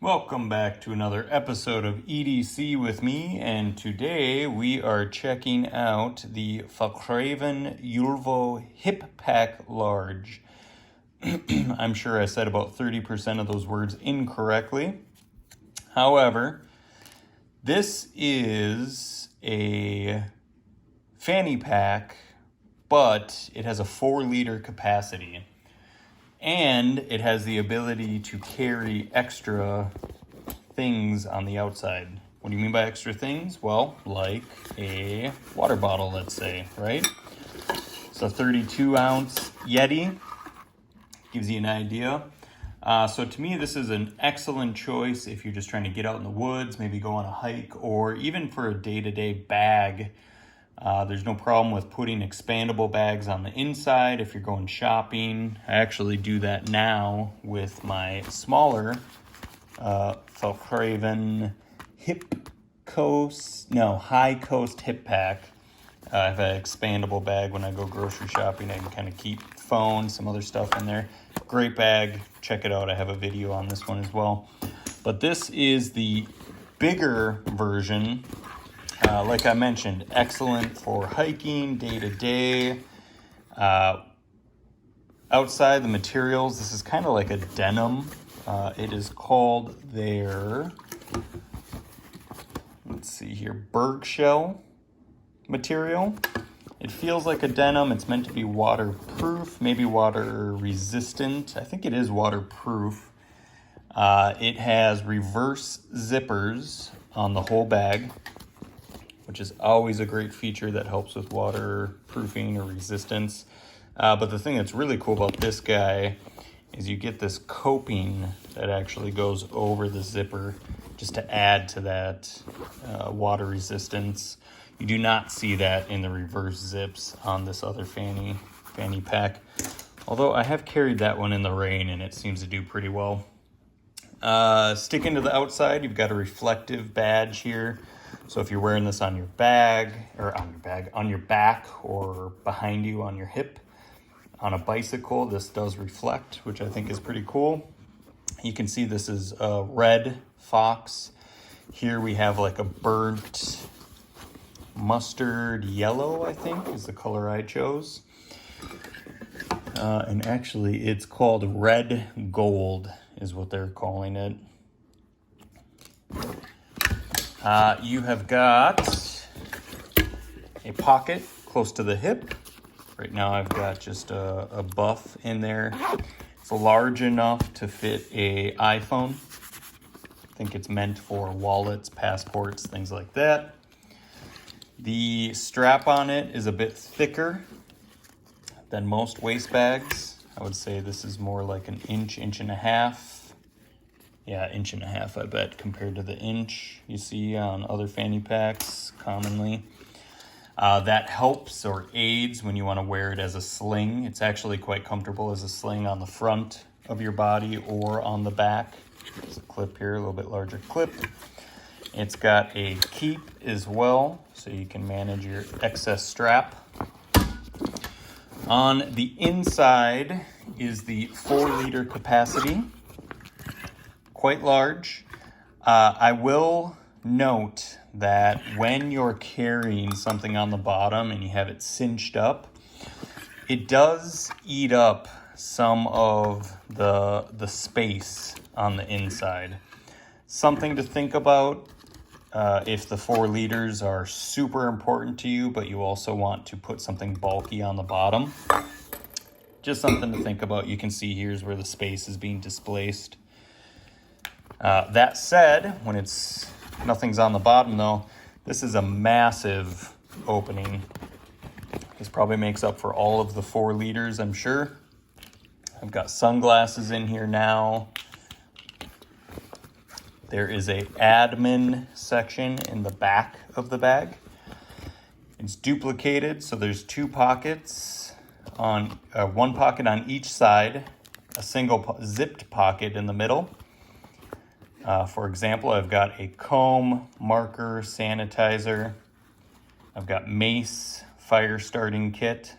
Welcome back to another episode of EDC with me, and today we are checking out the Fjallraven Ulvo Hip Pack Large. I'm sure I said about 30% of those words incorrectly. However, this is a fanny pack, but it has a 4-liter capacity. And it has the ability to carry extra things on the outside. What do you mean by extra things? Well, like a water bottle, let's say, right? It's a 32-ounce Yeti. Gives you an idea. So to me, this is an excellent choice if you're just trying to get out in the woods, maybe go on a hike, or even for a day-to-day bag. There's no problem with putting expandable bags on the inside if you're going shopping. I actually do that now with my smaller Fjallraven High Coast Hip Pack. I have an expandable bag when I go grocery shopping. I can kind of keep phone, some other stuff in there. Great bag. Check it out. I have a video on this one as well. But this is the bigger version. Like I mentioned, excellent for hiking, day-to-day. Outside the materials, this is kind of like a denim. It is called their, let's see here, Berg shell material. It feels like a denim. It's meant to be waterproof, maybe water resistant. I think it is waterproof. It has reverse zippers on the whole bag, which is always a great feature that helps with waterproofing or resistance. But the thing that's really cool about this guy is you get this coping that actually goes over the zipper just to add to that water resistance. You do not see that in the reverse zips on this other fanny pack. Although I have carried that one in the rain and it seems to do pretty well. Sticking to the outside, you've got a reflective badge here. So if you're wearing this on your bag, or on your back, or behind you on your hip, on a bicycle, this does reflect, which I think is pretty cool. You can see this is a red fox. Here we have like a burnt mustard yellow, I think, is the color I chose. And actually, it's called red gold, is what they're calling it. You have got a pocket close to the hip. Right now I've got just a buff in there. It's large enough to fit an iPhone. I think it's meant for wallets, passports, things like that. The strap on it is a bit thicker than most waist bags. I would say this is more like an inch and a half. Yeah, inch and a half, I bet, compared to the inch you see on other fanny packs commonly. That helps or aids when you want to wear it as a sling. It's actually quite comfortable as a sling on the front of your body or on the back. There's a clip here, a little bit larger clip. It's got a keep as well, so you can manage your excess strap. On the inside is the 4-liter capacity. Quite large. I will note that when you're carrying something on the bottom and you have it cinched up, it does eat up some of the space on the inside. Something to think about if the 4 liters are super important to you, but you also want to put something bulky on the bottom. Just something to think about. You can see here's where the space is being displaced. That said, when nothing's on the bottom though, this is a massive opening. This probably makes up for all of the 4 liters, I'm sure. I've got sunglasses in here now. There is a admin section in the back of the bag. It's duplicated, so there's 2 pockets on one pocket on each side, a single zipped pocket in the middle. For example, I've got a comb, marker, sanitizer. I've got mace, fire starting kit.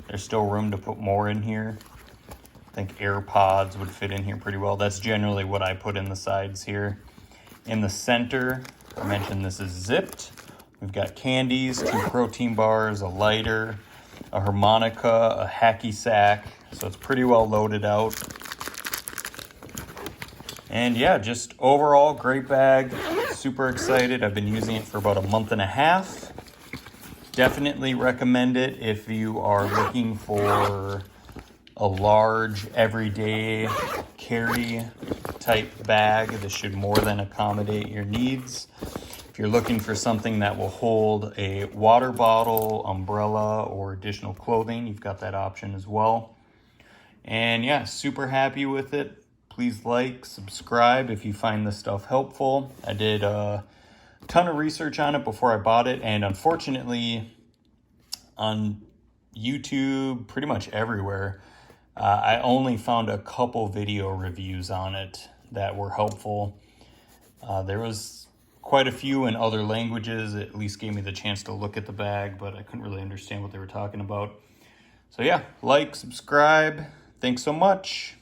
There's still room to put more in here. think AirPods would fit in here pretty well. That's generally what I put in the sides here. In the center, I mentioned this is zipped. We've got candies, 2 protein bars, a lighter, a harmonica, a hacky sack. So it's pretty well loaded out. And yeah, just overall great bag. Super excited. I've been using it for about a month and a half. Definitely recommend it if you are looking for a large everyday carry type bag. This should more than accommodate your needs. If you're looking for something that will hold a water bottle, umbrella, or additional clothing, you've got that option as well. And yeah, super happy with it. Please like, subscribe if you find this stuff helpful. I did a ton of research on it before I bought it, and unfortunately on YouTube, pretty much everywhere, I only found a couple video reviews on it that were helpful. There was quite a few in other languages. It at least gave me the chance to look at the bag, but I couldn't really understand what they were talking about. So yeah, like, subscribe. Thanks so much.